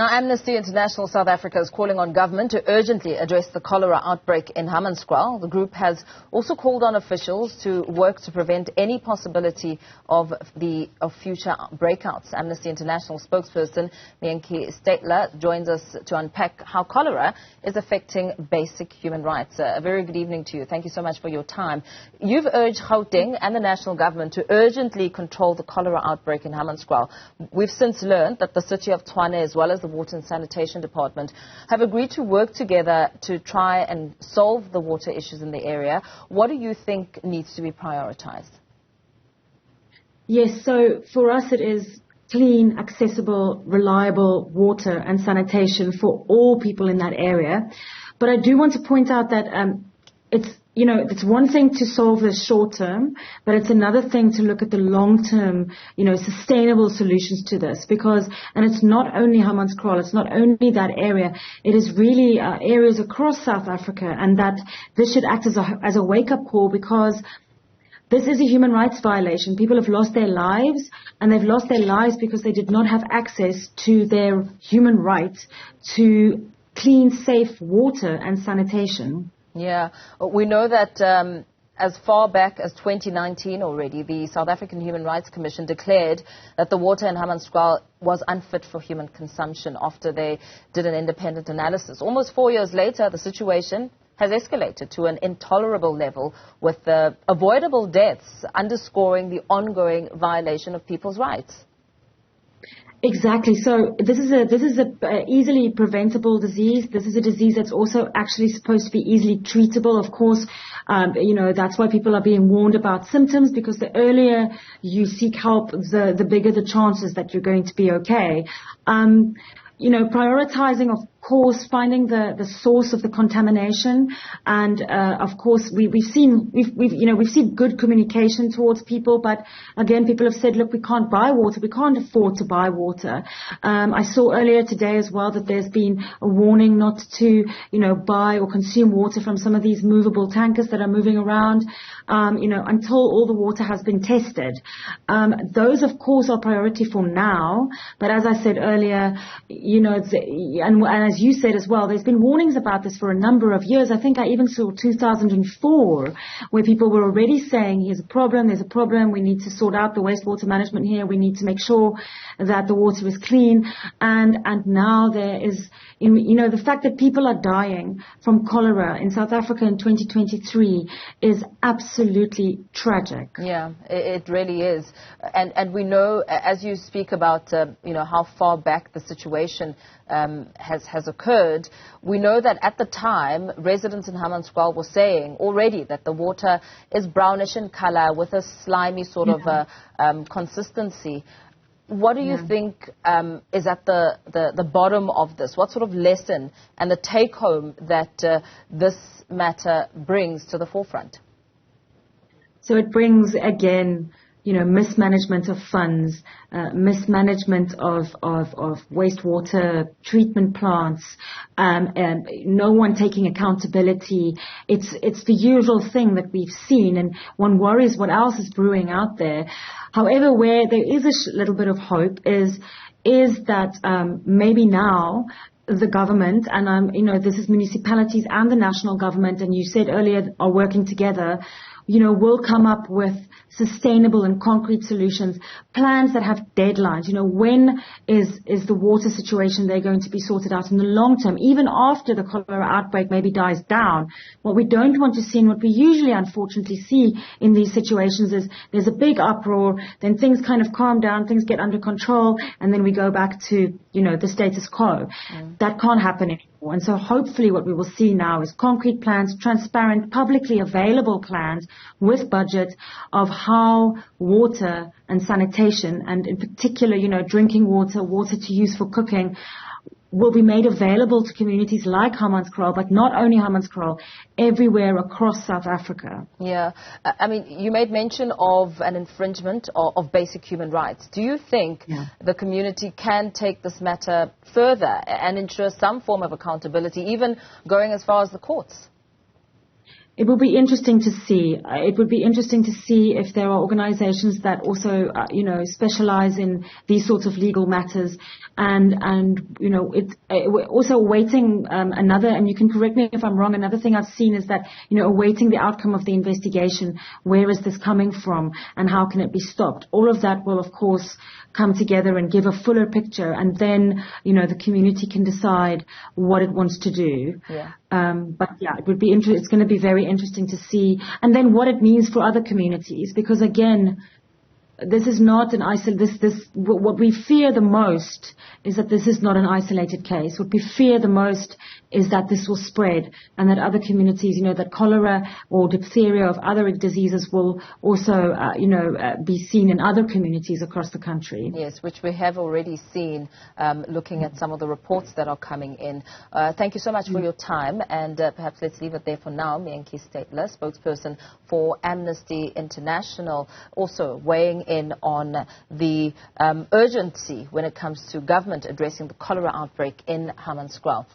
Now, Amnesty International South Africa is calling on government to urgently address the cholera outbreak in Hammanskraal. The group has also called on officials to work to prevent any possibility of future breakouts. Amnesty International spokesperson Mienkie Steytler joins us to unpack how cholera is affecting basic human rights. A very good evening to you. Thank you so much for your time. You've urged Gauteng and the national government to urgently control the cholera outbreak in Hammanskraal. We've since learned that the city of Tshwane, as well as the Water and Sanitation Department, have agreed to work together to try and solve the water issues in the area. What do you think needs to be prioritized? Yes, so for us it is clean, accessible, reliable water and sanitation for all people in that area. But I do want to point out that it's one thing to solve the short term, but it's another thing to look at the long term, sustainable solutions to this. And it's not only Hammanskraal, it's not only that area, it is really areas across South Africa, and that this should act as a wake-up call, because this is a human rights violation. People have lost their lives, and they've lost their lives because they did not have access to their human right to clean, safe water and sanitation. Yeah, we know that as far back as 2019 already, the South African Human Rights Commission declared that the water in Hammanskraal was unfit for human consumption after they did an independent analysis. Almost 4 years later, the situation has escalated to an intolerable level, with avoidable deaths underscoring the ongoing violation of people's rights. Exactly. So this is a easily preventable disease. This is a disease that's also actually supposed to be easily treatable. Of course, that's why people are being warned about symptoms, because the earlier you seek help, the bigger the chances that you're going to be okay. Prioritizing, of course, finding the source of the contamination, and of course we've seen good communication towards people, but again, people have said, look, we can't buy water, we can't afford to buy water. I saw earlier today as well that there's been a warning not to buy or consume water from some of these movable tankers that are moving around until all the water has been tested. Those of course are priority for now, but as I said earlier, and as you said as well, there's been warnings about this for a number of years. I think I even saw 2004, where people were already saying, there's a problem, we need to sort out the wastewater management here, we need to make sure that the water is clean. And now there is, the fact that people are dying from cholera in South Africa in 2023 is absolutely tragic. Yeah, it really is. And we know, as you speak about, how far back the situation has occurred, we know that at the time, residents in Hammanskraal were saying already that the water is brownish in color with a slimy sort of consistency. What do you think is at the bottom of this? What sort of lesson and the take-home that this matter brings to the forefront? So it brings, again, mismanagement of funds, mismanagement of wastewater treatment plants, and no one taking accountability. It's the usual thing that we've seen, and one worries what else is brewing out there. However, where there is a little bit of hope is that maybe now the government, and this is municipalities and the national government, and you said earlier are working together, will come up with sustainable and concrete solutions, plans that have deadlines. When is the water situation there going to be sorted out in the long term, even after the cholera outbreak maybe dies down? What we don't want to see, and what we usually unfortunately see in these situations, is there's a big uproar, then things kind of calm down, things get under control, and then we go back to, the status quo. That can't happen anymore. And so hopefully what we will see now is concrete plans, transparent, publicly available plans with budget of how water and sanitation, and in particular, drinking water, water to use for cooking, will be made available to communities like Hammanskraal, but not only Hammanskraal, everywhere across South Africa. Yeah. You made mention of an infringement of basic human rights. Do you think the community can take this matter further and ensure some form of accountability, even going as far as the courts? It will be interesting to see. It would be interesting to see if there are organizations that also, specialize in these sorts of legal matters. And we're also awaiting another, and you can correct me if I'm wrong, another thing I've seen is that, awaiting the outcome of the investigation. Where is this coming from and how can it be stopped? All of that will, of course, come together and give a fuller picture, and then, the community can decide what it wants to do. Yeah. But yeah, it would be it's going to be very interesting to see, and then what it means for other communities, because again, this is not an what we fear the most is that this is not an isolated case. What we fear the most is that this will spread and that other communities, that cholera or diphtheria of other diseases will also, be seen in other communities across the country. Yes, which we have already seen, looking at some of the reports that are coming in. Thank you so much for your time, and perhaps let's leave it there for now. Mienkie Steytler, spokesperson for Amnesty International, also weighing in on the urgency when it comes to government addressing the cholera outbreak in Hammanskraal.